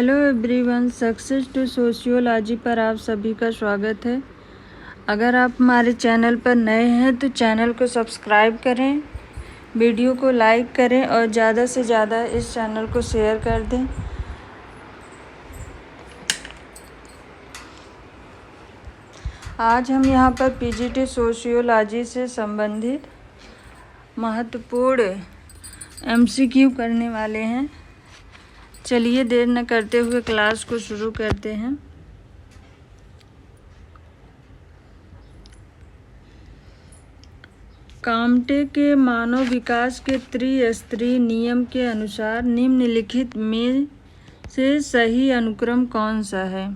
Hello everyone, success to sociology पर आप सभी का स्वागत है। अगर आप हमारे चैनल पर नए हैं तो चैनल को सब्सक्राइब करें, वीडियो को लाइक करें और ज़्यादा से ज़्यादा इस चैनल को शेयर कर दें। आज हम यहाँ पर पीजीटी सोशियोलॉजी से संबंधित महत्वपूर्ण एमसीक्यू करने वाले हैं। चलिए देर न करते हुए क्लास को शुरू करते हैं। काम्टे के मानव विकास के त्रिस्तरीय नियम के अनुसार निम्नलिखित में से सही अनुक्रम कौन सा है?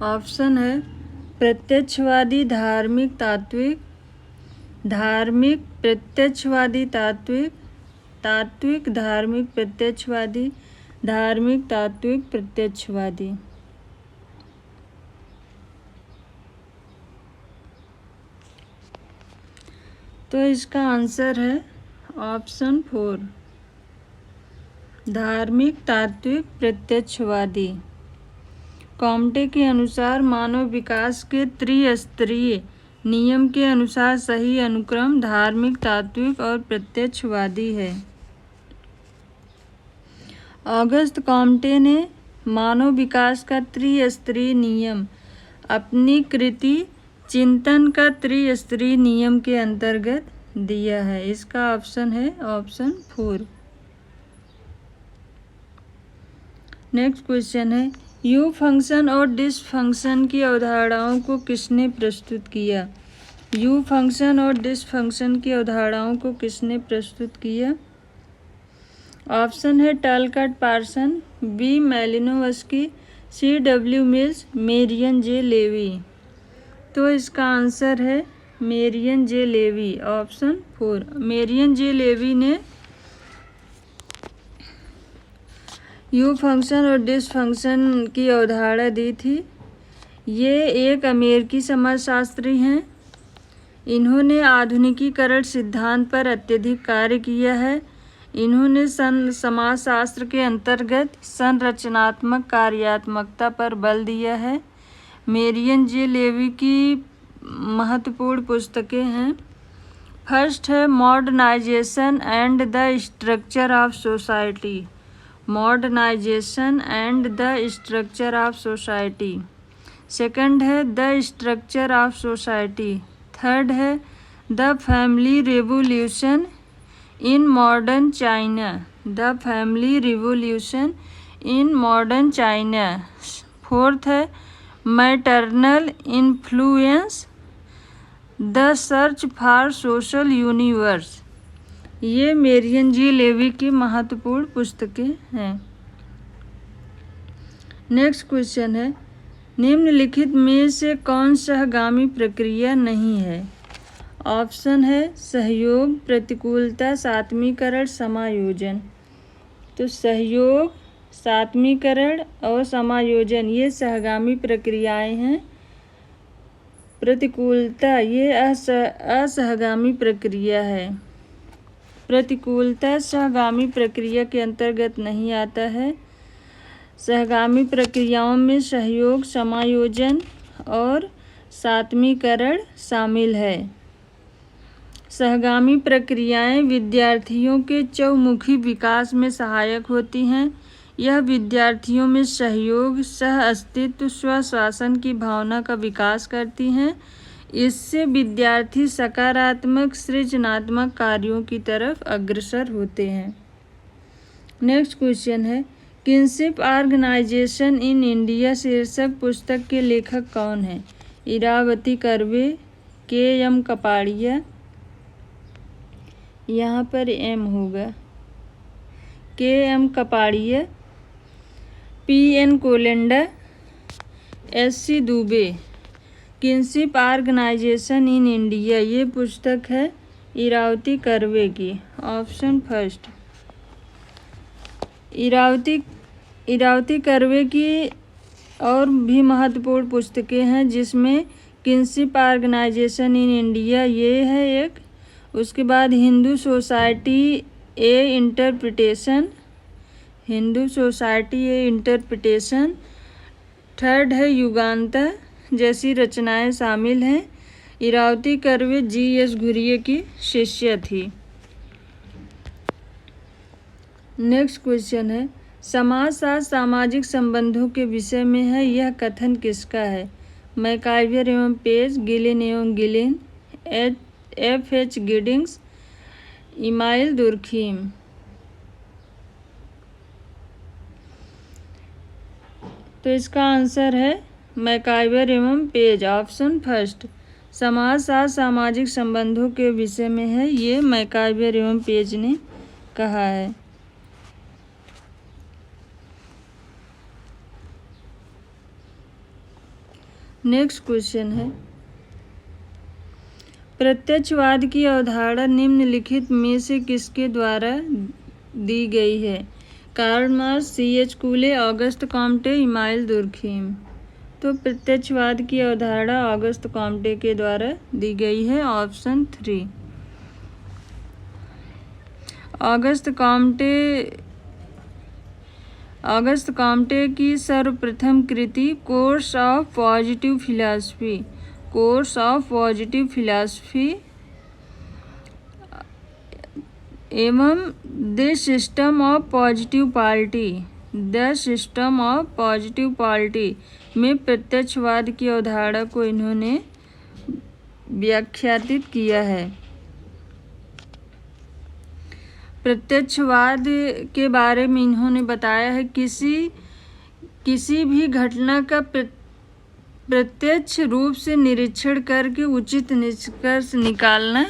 ऑप्शन है प्रत्यक्षवादी, धार्मिक, तात्विक, धार्मिक, प्रत्यक्षवादी, तात्विक, तात्विक, धार्मिक, प्रत्यक्षवादी, धार्मिक, तात्विक, प्रत्यक्षवादी। तो इसका आंसर है ऑप्शन 4, धार्मिक, तात्विक, प्रत्यक्षवादी। काम्टे के अनुसार मानव विकास के त्रिस्तरीय नियम के अनुसार सही अनुक्रम धार्मिक, तात्विक और प्रत्यक्षवादी है। ऑगस्ट काम्टे ने मानव विकास का त्रिस्तरीय नियम अपनी कृति चिंतन का त्रिस्तरीय नियम के अंतर्गत दिया है। इसका ऑप्शन है ऑप्शन 4। नेक्स्ट क्वेश्चन है, यू फंक्शन और डिसफंक्शन की अवधारणाओं को किसने प्रस्तुत किया? यू फंक्शन और डिसफंक्शन की अवधारणाओं को किसने प्रस्तुत किया? ऑप्शन है Talcott Parson, B Malinowski, C W Mills, Marion J Levy. तो इसका आंसर है Marion J Levy, option 4। Marion J Levy ने यू फंक्शन और डिसफंक्शन की अवधारणा दी थी। ये एक अमेरिकी समाजशास्त्री हैं। इन्होंने आधुनिकीकरण सिद्धांत पर अत्यधिक कार्य किया है। इन्होंने समाजशास्त्र के अंतर्गत संरचनात्मक कार्यात्मकता पर बल दिया है। मेरियन जे लेवी की महत्वपूर्ण पुस्तकें हैं। फर्स्ट है modernisation and the structure of society, modernisation and the structure of society. Second है the structure of society. Third है the family revolution in modern China, the family revolution in modern China. Fourth है maternal influence, the search for social universe. ये Marion J Levy की महत्वपूर्ण पुस्तकें हैं। Next question है, निम्नलिखित में से कौन सहगामी प्रक्रिया नहीं है? ऑप्शन है सहयोग, प्रतिकूलता, सात्मीकरण, समायोजन। तो सहयोग, सात्मीकरण और समायोजन ये सहगामी प्रक्रियाएं हैं। प्रतिकूलता ये असहगामी प्रक्रिया है। प्रतिकूलता सहगामी प्रक्रिया के अंतर्गत नहीं आता है। सहगामी प्रक्रियाओं में सहयोग, समायोजन और सात्मीकरण शामिल है। सहगामी प्रक्रियाएं विद्यार्थियों के चहुमुखी विकास में सहायक होती हैं। यह विद्यार्थियों में सहयोग, सह अस्तित्व, स्वशासन की भावना का विकास करती हैं। इससे विद्यार्थी सकारात्मक सृजनात्मक कार्यों की तरफ अग्रसर होते हैं। नेक्स्ट क्वेश्चन है, किनशिप ऑर्गेनाइजेशन इन इंडिया शीर्षक पुस्तक के लेखक कौन हैं? इरावती कर्वे, के एम कपाड़िया, यहाँ पर एम होगा, K M Kapadia, P N Kolenda, S C Dube. Kinship organisation in India ये पुस्तक है इरावती कर्वे की, ऑप्शन फर्स्ट। इरावती कर्वे की और भी महत्वपूर्ण पुस्तकें हैं, जिसमें किनशिप ऑर्गेनाइजेशन इन इंडिया ये है एक। उसके बाद हिंदू सोसाइटी ए इंटरप्रिटेशन, हिंदू सोसाइटी ए इंटरप्रिटेशन। थर्ड है युगांता जैसी रचनाएं शामिल हैं। Irawati curve GS. घुरिये की शिष्य थी। नेक्स्ट क्वेश्चन है, समाजशास्त्र सामाजिक संबंधों के विषय में है, यह कथन किसका है? मैकाइवर एवं पेज, गिलिन एवं Gillin, F.H. Giddings, email Durkheim. तो इसका आंसर है मैकाइवर एवं पेज, ऑप्शन फर्स्ट। समाजशास्त्र सामाजिक संबंधों के विषय में है, ये मैकाइवर एवं पेज ने कहा है। नेक्स्ट क्वेश्चन है, प्रत्यक्षवाद की अवधारणा निम्नलिखित में से किसके द्वारा दी गई है? Karl Marx, C.H. Cooley, Auguste Comte, Emile Durkheim. तो प्रत्यक्षवाद की अवधारणा ऑगस्ट कॉम्टे के द्वारा दी गई है, ऑप्शन 3। ऑगस्ट कॉम्टे की सर्वप्रथम कृति कोर्स ऑफ पॉजिटिव फिलॉसफी एवं the system of positive party में प्रत्यक्षवाद की अवधारणा को इन्होंने व्याख्यातित किया है। प्रत्यक्षवाद के बारे में इन्होंने बताया है, किसी भी घटना का प्रत्यक्ष रूप से निरीक्षण करके उचित निष्कर्ष निकालना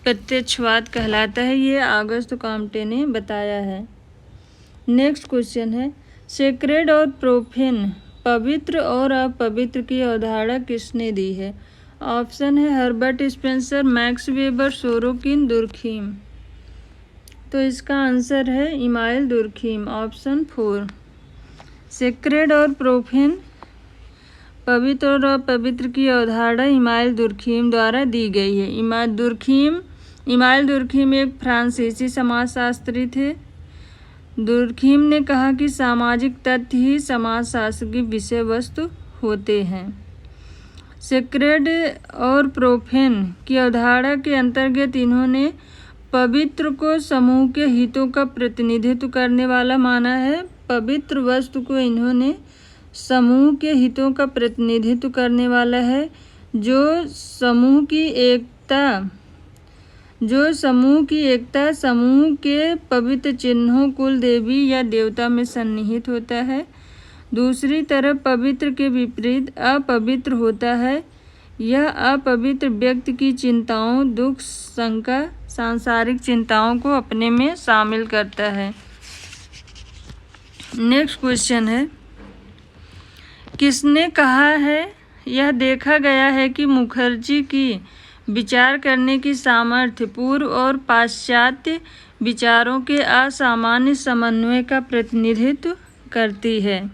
प्रत्यक्षवाद कहलाता है। ये ऑगस्ट कॉम्टे ने बताया है। नेक्स्ट क्वेश्चन है, सेक्रेड और प्रोफेन, पवित्र और अपवित्र की अवधारणा किसने दी है? ऑप्शन है Herbert Spencer, max weber, Sorokin, Durkheim. तो इसका आंसर है इमाइल दुर्खीम, ऑप्शन 4। सेक्रेड और प्रोफेन, पवित्र और अपवित्र की अवधारणा इमाइल दुर्खीम द्वारा दी गई है। इमाइल दुर्खीम एक फ्रांसीसी समाजशास्त्री थे। दुर्खीम ने कहा कि सामाजिक तथ्य ही समाजशास्त्र की विषय वस्तु होते हैं। सेक्रेड और प्रोफेन की अवधारणा के अंतर्गत इन्होंने पवित्र को समूह के हितों का प्रतिनिधित्व करने वाला माना है। पवित्र वस्तु को इन्होंने समूह के हितों का प्रतिनिधित्व करने वाला है, जो समूह की एकता समूह के पवित्र चिन्हों, कुल देवी या देवता में सन्निहित होता है। दूसरी तरफ पवित्र के विपरीत अपवित्र होता है। यह अपवित्र व्यक्ति की चिंताओं, दुख, शंका, सांसारिक चिंताओं को अपने में शामिल करता है। नेक्स्ट क्वेश्चन है, किसने कहा है? यह देखा गया है कि मुखर्जी की विचार करने की सामर्थ्य पूर्व और पाश्चात्य विचारों के असामान्य समन्वय का प्रतिनिधित्व करती है।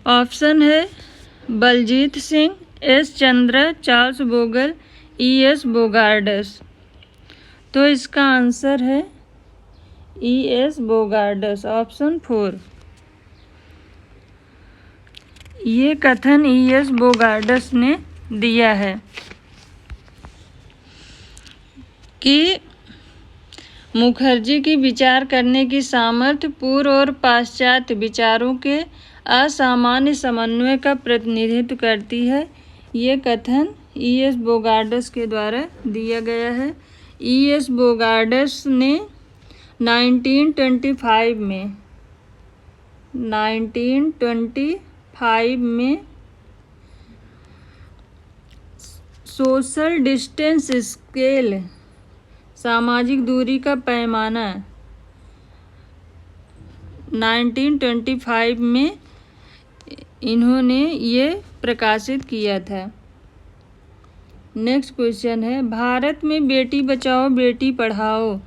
ऑप्शन है Baljit Singh, S. Chandra, Charles Bogle, E.S. Bogardus. तो इसका आंसर है E.S. Bogardus, option 4। ये कथन E.S. बोगार्डस ने दिया है कि मुखर्जी की विचार करने की सामर्थ्य पूर्व और पाश्चात्य विचारों के असामान्य समन्वय का प्रतिनिधित्व करती है। ये कथन E.S. बोगार्डस के द्वारा दिया गया है। E.S. बोगार्डस ने 1925 में सोशल डिस्टेंस स्केल, सामाजिक दूरी का पैमाना, 1925 में इन्होंने ये प्रकाशित किया था। नेक्स्ट क्वेश्चन है, भारत में बेटी बचाओ बेटी पढ़ाओ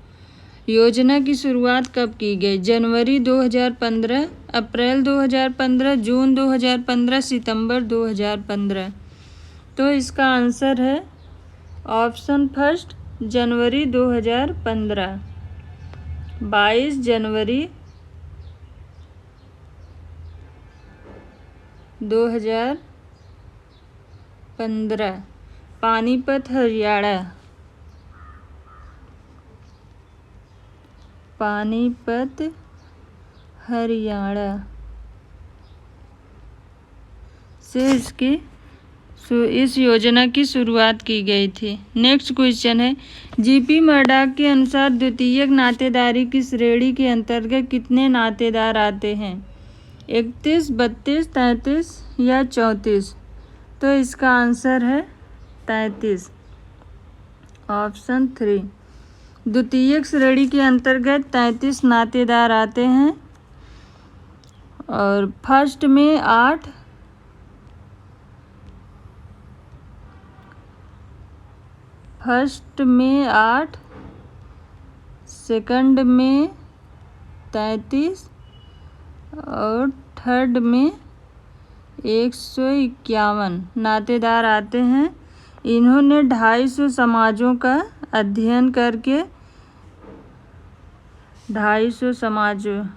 योजना की शुरुआत कब की गई? जनवरी 2015, अप्रैल 2015, जून 2015, सितंबर 2015। तो इसका आंसर है ऑप्शन फर्स्ट, जनवरी 2015। 22 जनवरी 2015। पानीपत हरियाणा, पानीपत हरियाणा से इस योजना की शुरुआत की गई थी। नेक्स्ट क्वेश्चन है, जीपी मर्डॉक के अनुसार द्वितीयक नातेदारी की श्रेणी के अंतर्गत कितने नातेदार आते हैं? 31, 32, 33 या 34? तो इसका आंसर है 33, ऑप्शन 3। द्वितीयक श्रेणी के अंतर्गत 33 नातेदार आते हैं और फर्स्ट में 8, सेकंड में 33 और थर्ड में 151 नातेदार आते हैं। इन्होंने 250 समाजों का अध्ययन करके 250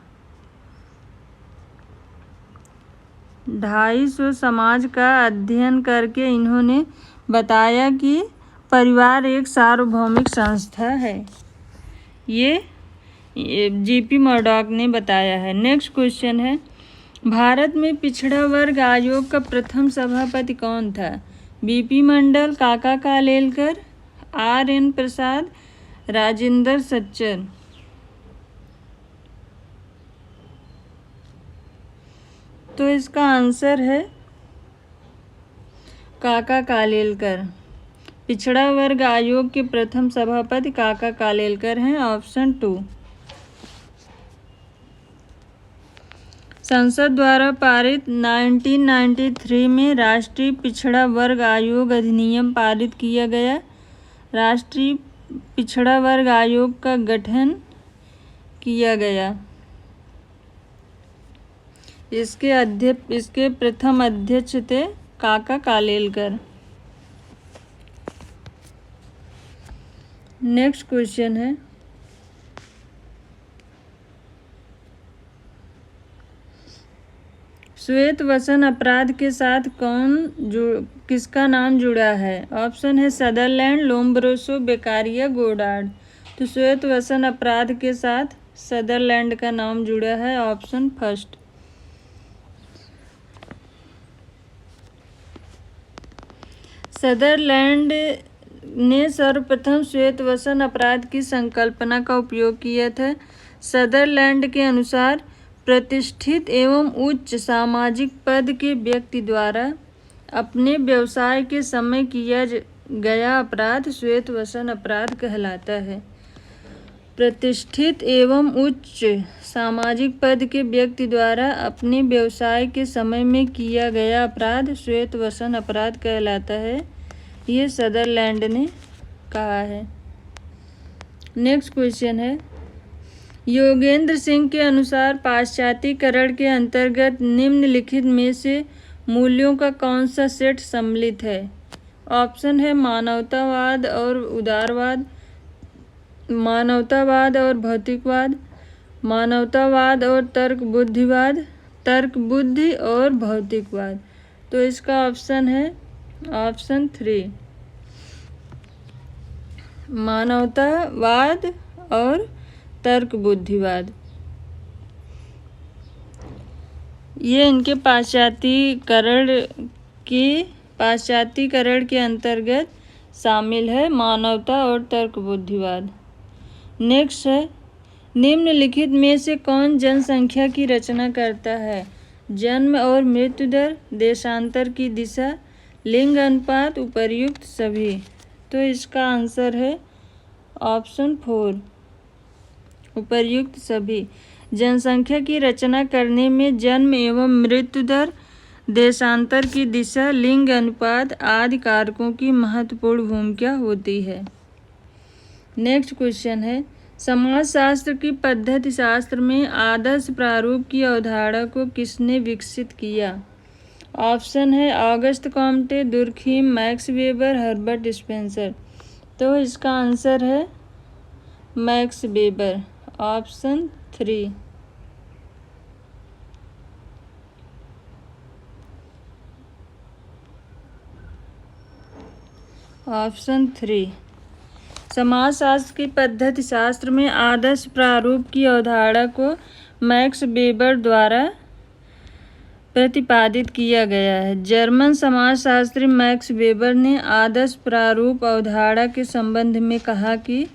समाज का अध्ययन करके इन्होंने बताया कि परिवार एक सार्वभौमिक संस्था है। ये जीपी मर्डॉक ने बताया है। नेक्स्ट क्वेश्चन है, भारत में पिछड़ा वर्ग आयोग का प्रथम सभापति कौन था? बीपी मंडल, काका कालेलकर, RN प्रसाद, राजेंद्र सच्चर? तो इसका आंसर है काका कालेलकर। पिछड़ा वर्ग आयोग के प्रथम सभापति काका कालेलकर हैं, ऑप्शन 2। संसद द्वारा पारित 1993 में राष्ट्रीय पिछड़ा वर्ग आयोग अधिनियम पारित किया गया। राष्ट्रीय पिछड़ा वर्ग आयोग का गठन किया गया। इसके प्रथम अध्यक्ष थे काका कालेलकर। नेक्स्ट क्वेश्चन है, श्वेतवसन अपराध के साथ किसका नाम जुड़ा है? ऑप्शन है सदरलैंड, लोम्ब्रोसो, बेकारिया, गोडार्ड। तो श्वेतवसन अपराध के साथ सदरलैंड का नाम जुड़ा है, ऑप्शन फर्स्ट। सदरलैंड ने सर्वप्रथम श्वेतवसन अपराध की संकल्पना का उपयोग किया था। सदरलैंड के अनुसार प्रतिष्ठित एवं उच्च सामाजिक पद के व्यक्ति द्वारा अपने व्यवसाय के समय किया गया अपराध श्वेतवसन अपराध कहलाता है। प्रतिष्ठित एवं उच्च सामाजिक पद के व्यक्ति द्वारा अपने व्यवसाय के समय में किया गया अपराध श्वेतवसन अपराध कहलाता है। ये सदरलैंड ने कहा है। नेक्स्ट क्वेश्चन है, योगेंद्र सिंह के अनुसार पाश्चात्यकरण के अंतर्गत निम्नलिखित में से मूल्यों का कौन सा सेट सम्मिलित है? ऑप्शन है मानवतावाद और उदारवाद, मानवतावाद और भौतिकवाद, मानवतावाद और तर्क बुद्धिवाद, तर्क बुद्धि और भौतिकवाद। तो इसका ऑप्शन है ऑप्शन 3, मानवतावाद और तर्क बुद्धिवाद। ये इनके पाश्चात्यकरण के अंतर्गत शामिल है, मानवता और तर्क बुद्धिवाद। नेक्स्ट है, निम्नलिखित में से कौन जनसंख्या की रचना करता है? जन्म और मृत्यु दर, देशांतर की दिशा, लिंग अनुपात, उपर्युक्त सभी। तो इसका आंसर है ऑप्शन 4, उपर्युक्त सभी। जनसंख्या की रचना करने में जन्म एवं मृत्यु दर, देशांतर की दिशा, लिंग अनुपात आदि कारकों की महत्वपूर्ण भूमिका होती है। नेक्स्ट क्वेश्चन है, समाजशास्त्र की पद्धति शास्त्र में आदर्श प्रारूप की अवधारणा को किसने विकसित किया? ऑप्शन है August Comte, Durkheim, max weber, Herbert Spencer. तो इसका आंसर है मैक्स वेबर, ऑप्शन 3। ऑप्शन 3। समाजशास्त्र की पद्धति शास्त्र में आदर्श प्रारूप की अवधारणा को मैक्स वेबर द्वारा प्रतिपादित किया गया है। जर्मन समाजशास्त्री मैक्स वेबर ने आदर्श प्रारूप अवधारणा के संबंध में कहा कि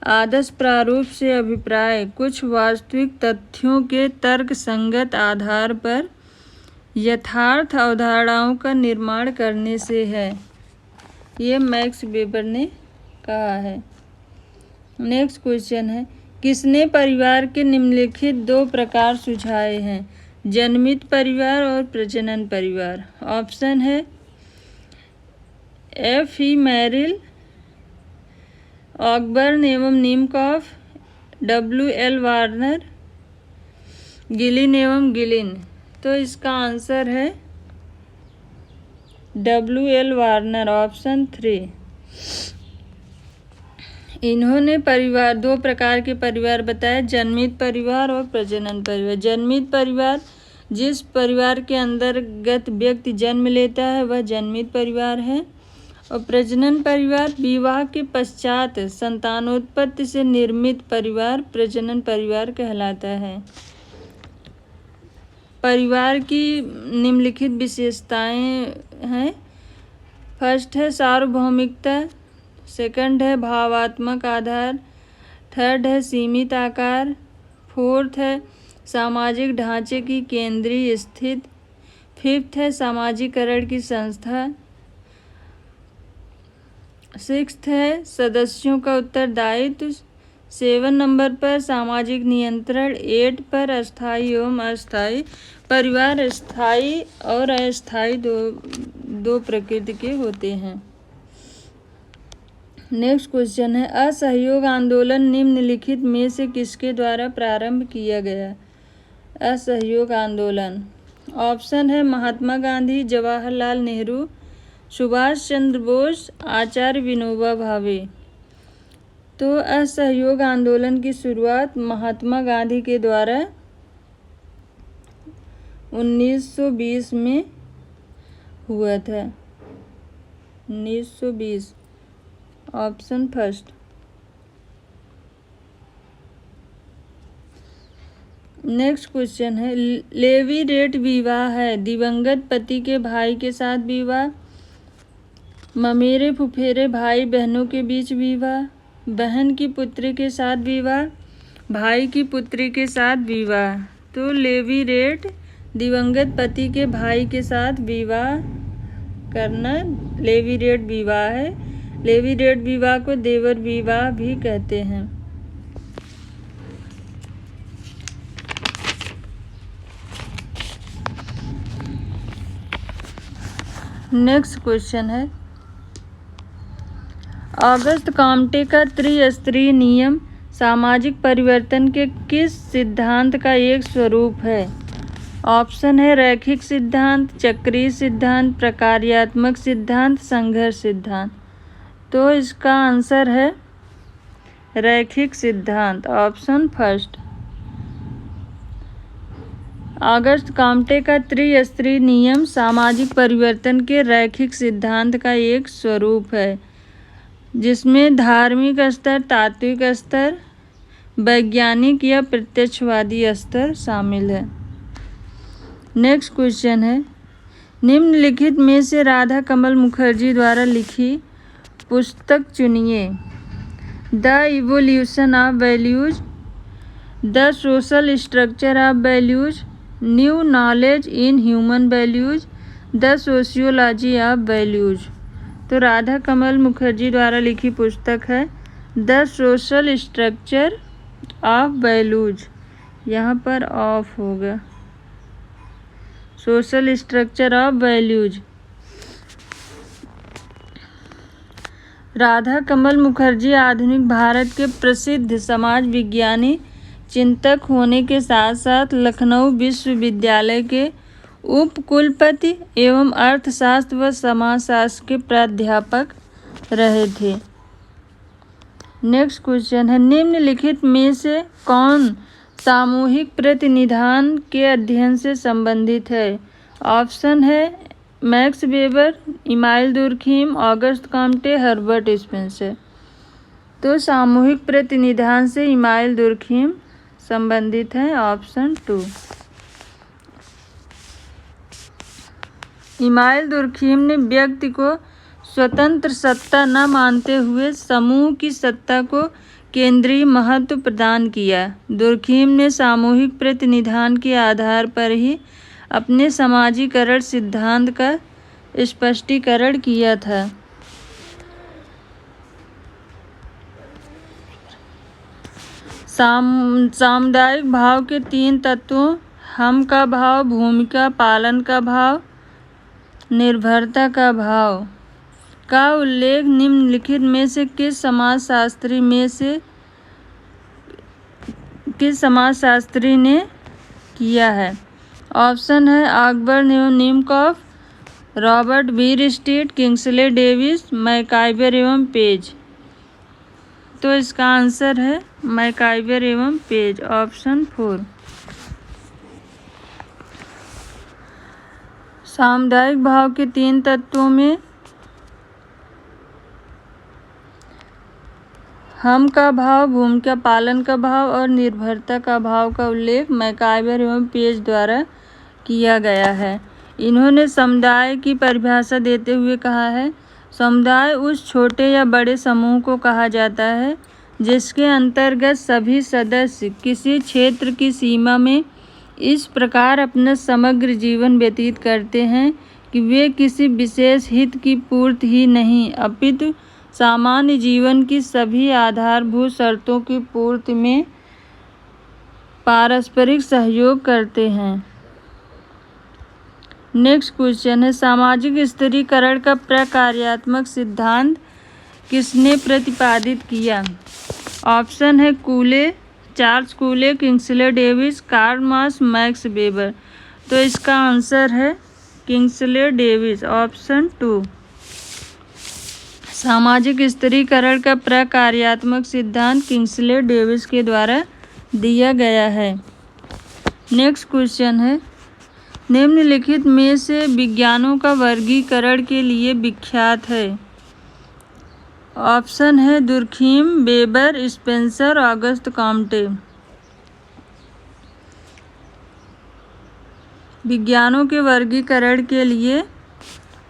आदर्श प्रारूप से अभिप्राय कुछ वास्तविक तथ्यों के तर्कसंगत आधार पर यथार्थ अवधारणाओं का निर्माण करने से है। ये मैक्स वेबर ने कहा है। नेक्स्ट क्वेश्चन है, किसने परिवार के निम्नलिखित 2 प्रकार सुझाए हैं? जन्मित परिवार और प्रजनन परिवार। ऑप्शन है F.E. मैरिल, ऑकबर्न एवं निमकॉफ, W.L. वार्नर, गिलिन एवं गिलिन। तो इसका आंसर है W.L. Warner, option 3। इन्होंने 2 प्रकार के परिवार बताए, जन्मित परिवार और प्रजनन परिवार। जन्मित परिवार जिस परिवार के अंतर्गत व्यक्ति जन्म लेता है वह जन्मित परिवार है, और प्रजनन परिवार विवाह के पश्चात संतानोत्पत्ति से निर्मित परिवार प्रजनन परिवार कहलाता है। परिवार की निम्नलिखित विशेषताएं हैं। फर्स्ट है सार्वभौमिकता, सेकंड है भावात्मक आधार, थर्ड है सीमित आकार, फोर्थ है सामाजिक ढांचे की केंद्रीय स्थिति, फिफ्थ है सामाजिकरण की संस्था, सिक्स्थ है सदस्यों का उत्तरदायित्व, 7 नंबर पर सामाजिक नियंत्रण, 8 पर अस्थायी एवं अस्थायी परिवार। स्थायी और अस्थायी दो प्रकृति के होते हैं। नेक्स्ट क्वेश्चन है, असहयोग आंदोलन निम्नलिखित में से किसके द्वारा प्रारंभ किया गया? असहयोग आंदोलन। ऑप्शन है महात्मा गांधी, जवाहरलाल नेहरू, सुभाष चंद्र बोस, आचार्य विनोबा भावे। तो असहयोग आंदोलन की शुरुआत महात्मा गांधी के द्वारा 1920 में हुआ था। 1920, ऑप्शन फर्स्ट। नेक्स्ट क्वेश्चन है, लेवीरेट विवाह है दिवंगत पति के भाई के साथ विवाह, ममेरे फुफेरे भाई बहनों के बीच विवाह, बहन की पुत्री के साथ विवाह, भाई की पुत्री के साथ विवाह। तो लेवीरेट दिवंगत पति के भाई के साथ विवाह करना लेवीरेट विवाह है। लेवीरेट विवाह को देवर विवाह भी कहते हैं। नेक्स्ट क्वेश्चन है, ऑगस्ट कॉम्टे का त्रिस्तरीय नियम सामाजिक परिवर्तन के किस सिद्धांत का एक स्वरूप है? ऑप्शन है रैखिक सिद्धांत, चक्रीय सिद्धांत, प्रकार्यात्मक सिद्धांत, संघर्ष सिद्धांत। तो इसका आंसर है रैखिक सिद्धांत, ऑप्शन फर्स्ट। ऑगस्ट कॉम्टे का त्रिस्तरीय नियम सामाजिक परिवर्तन के रैखिक सिद्धांत का एक स्वरूप है, जिसमें धार्मिक स्तर, तात्विक स्तर, वैज्ञानिक या प्रत्यक्षवादी स्तर शामिल है। नेक्स्ट क्वेश्चन है, निम्नलिखित में से राधा कमल मुखर्जी द्वारा लिखी पुस्तक चुनिए। The evolution of values, the social structure of values, new knowledge in human values, the sociology of values. तो राधा कमल मुखर्जी द्वारा लिखी पुस्तक है the social structure of values. यहाँ पर ऑफ होगा, social structure of values. Radha Kamal Mukherjee आधुनिक भारत के प्रसिद्ध समाज विज्ञानी चिंतक होने के साथ साथ लखनऊ विश्वविद्यालय के उप कुलपति एवं अर्थशास्त्र व समाजशास्त्र के प्राध्यापक रहे थे। नेक्स्ट क्वेश्चन है, निम्नलिखित में से कौन सामूहिक प्रतिनिधान के अध्ययन से संबंधित है? ऑप्शन है max weber, email Durkheim, August Comte, Herbert Spencer. तो सामूहिक प्रतिनिधान से इमाइल दुर्खीम संबंधित है, ऑप्शन 2। इमाइल दुर्खीम ने व्यक्ति को स्वतंत्र सत्ता न मानते हुए समूह की सत्ता को केंद्रीय महत्व प्रदान किया। दुर्खीम ने सामूहिक प्रतिनिधान के आधार पर ही अपने समाजीकरण सिद्धांत का स्पष्टीकरण किया था। सामुदायिक भाव के 3 तत्वों हम का भाव, भूमिका पालन का भाव, निर्भरता का भाव का उल्लेख निम्नलिखित में से किस समाजशास्त्री ने किया है? ऑप्शन है अकबर एवं निमकॉफ, रॉबर्ट बीर स्टेट, किंग्सले डेविस, मैकाइवर एवं पेज। तो इसका आंसर है मैकाइवर एवं पेज, ऑप्शन 4। सामुदायिक भाव के 3 तत्वों में हम का भाव, भूमिका पालन का भाव और निर्भरता का भाव का उल्लेख मैकाइवर एवं पेज द्वारा किया गया है। इन्होंने समुदाय की परिभाषा देते हुए कहा है, समुदाय उस छोटे या बड़े समूह को कहा जाता है जिसके अंतर्गत सभी सदस्य किसी क्षेत्र की सीमा में इस प्रकार अपना समग्र जीवन व्यतीत करते हैं कि वे किसी विशेष हित की पूर्ति ही नहीं अपितु सामान्य जीवन की सभी आधारभूत शर्तों की पूर्ति में पारस्परिक सहयोग करते हैं। नेक्स्ट क्वेश्चन है, सामाजिक स्थिरीकरण का प्रकार्यात्मक सिद्धांत किसने प्रतिपादित किया? ऑप्शन है Cooley, Charles Cooley, Kingsley Davis, Karl Marx, Max Weber. तो इसका आंसर है किंग्सले डेविस, ऑप्शन 2। सामाजिक स्थिरीकरण का प्रकार्यात्मक सिद्धांत किंग्सले डेविस के द्वारा दिया गया है। नेक्स्ट क्वेश्चन है, निम्नलिखित में से विज्ञानों का वर्गीकरण के लिए विख्यात है? ऑप्शन है Durkheim, Weber, Spencer, August Comte. विज्ञानों के वर्गीकरण के लिए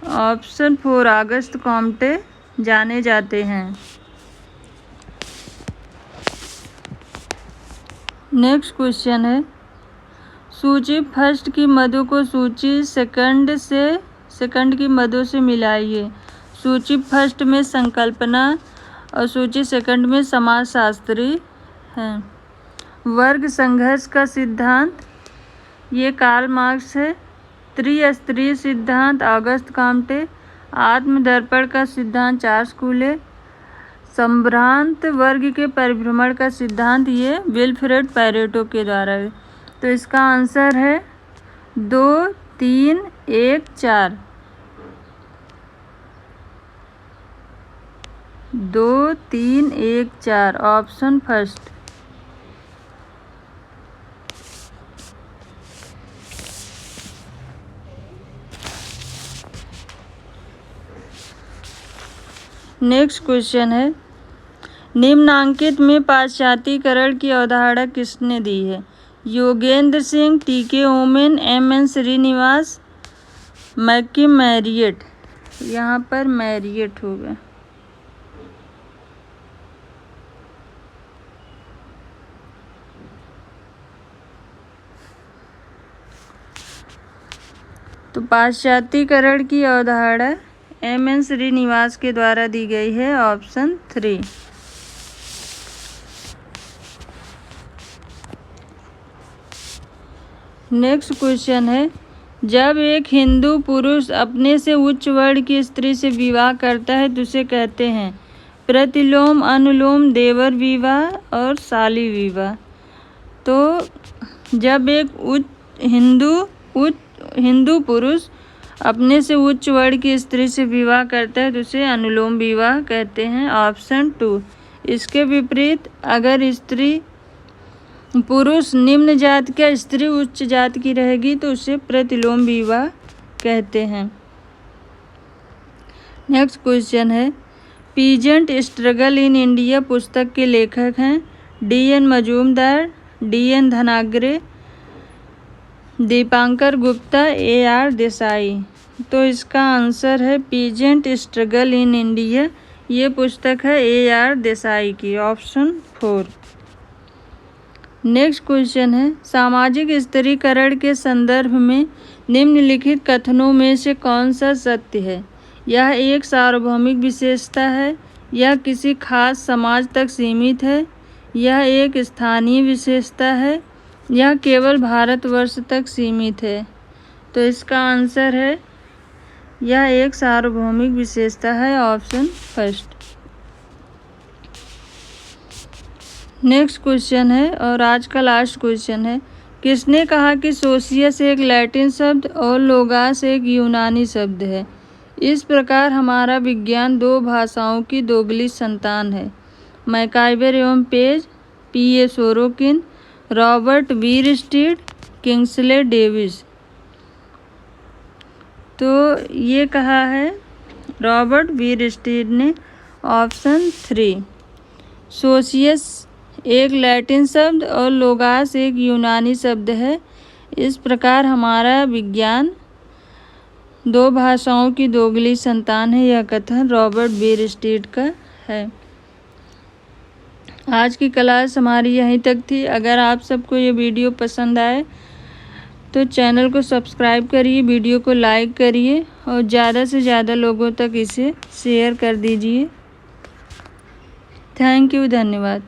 ऑप्शन 4 ऑगस्ट कॉम्टे जाने जाते हैं। नेक्स्ट क्वेश्चन है, सूची फर्स्ट की मदों को सूची सेकंड की मदों से मिलाइए। सूची फर्स्ट में संकल्पना और सूची सेकंड में समाजशास्त्री हैं। वर्ग संघर्ष का सिद्धांत ये कार्ल मार्क्स है। त्रिस्तरीय सिद्धांत ऑगस्ट कॉम्टे। आत्मदर्पण का सिद्धांत चार्ल्स कूले। संभ्रांत वर्ग के परिभ्रमण का सिद्धांत ये विल्फ्रेड पैरेटो के द्वारा है। तो इसका आंसर है 2, 3, 1, 4। 2, 3, 1, 4 ऑप्शन फर्स्ट। नेक्स्ट क्वेश्चन है, निम्नांकित में पाश्चात्यकरण की अवधारणा किसने दी है? Yogendra Singh, T K. Oommen, M N. Srinivas, McKim Marriott. यहाँ पर मैरियट होगा। तो पाश्चात्यकरण की अवधारणा एम.एन. श्रीनिवास के द्वारा दी गई है, ऑप्शन 3। नेक्स्ट क्वेश्चन है, जब एक हिंदू पुरुष अपने से उच्च वर्ण की स्त्री से विवाह करता है तो उसे कहते हैं प्रतिलोम, अनुलोम, देवर विवाह और शाली विवाह। तो जब एक हिंदू पुरुष अपने से उच्च वर्ण की स्त्री से विवाह करता है तो उसे अनुलोम विवाह कहते हैं, ऑप्शन 2। इसके विपरीत अगर पुरुष निम्न जाति का, स्त्री उच्च जाति की रहेगी तो उसे प्रतिलोम विवाह कहते हैं। नेक्स्ट क्वेश्चन है, पीजेंट स्ट्रगल इन इंडिया पुस्तक के लेखक हैं D.N. Majumdar, D.N. धनाग्रे, Dipankar Gupta, A.R. Desai. तो इसका आंसर है पीजेंट स्ट्रगल इन इंडिया, ये पुस्तक है A.R. देसाई की, ऑप्शन 4। नेक्स्ट क्वेश्चन है, सामाजिक स्थिरीकरण के संदर्भ में निम्नलिखित कथनों में से कौन सा सत्य है? यह एक सार्वभौमिक विशेषता है, यह किसी खास समाज तक सीमित है, यह एक स्थानीय विशेषता है, यह केवल भारतवर्ष तक सीमित है। तो इसका आंसर है यह एक सार्वभौमिक विशेषता है, ऑप्शन 1। नेक्स्ट क्वेश्चन है और आज का लास्ट क्वेश्चन है, किसने कहा कि सोशियस एक लैटिन शब्द और लोगास एक यूनानी शब्द है? इस प्रकार हमारा विज्ञान दो भाषाओं की दोगली संतान है। मैकाइवर एवं Page, P.A. Sorokin, Robert Bierstedt, Kingsley Davis. तो ये कहा है रॉबर्ट वीरस्टीड ने, ऑप्शन 3। सोशियस एक लैटिन शब्द और लोगास एक यूनानी शब्द है। इस प्रकार हमारा विज्ञान दो भाषाओं की दोगली संतान है, यह कथन रॉबर्ट वीरस्टीड का है। आज की क्लास हमारी यहीं तक थी। अगर आप सबको ये वीडियो पसंद आए तो चैनल को सब्सक्राइब करिए, वीडियो को लाइक करिए और ज़्यादा से ज़्यादा लोगों तक इसे शेयर कर दीजिए। थैंक यू, धन्यवाद।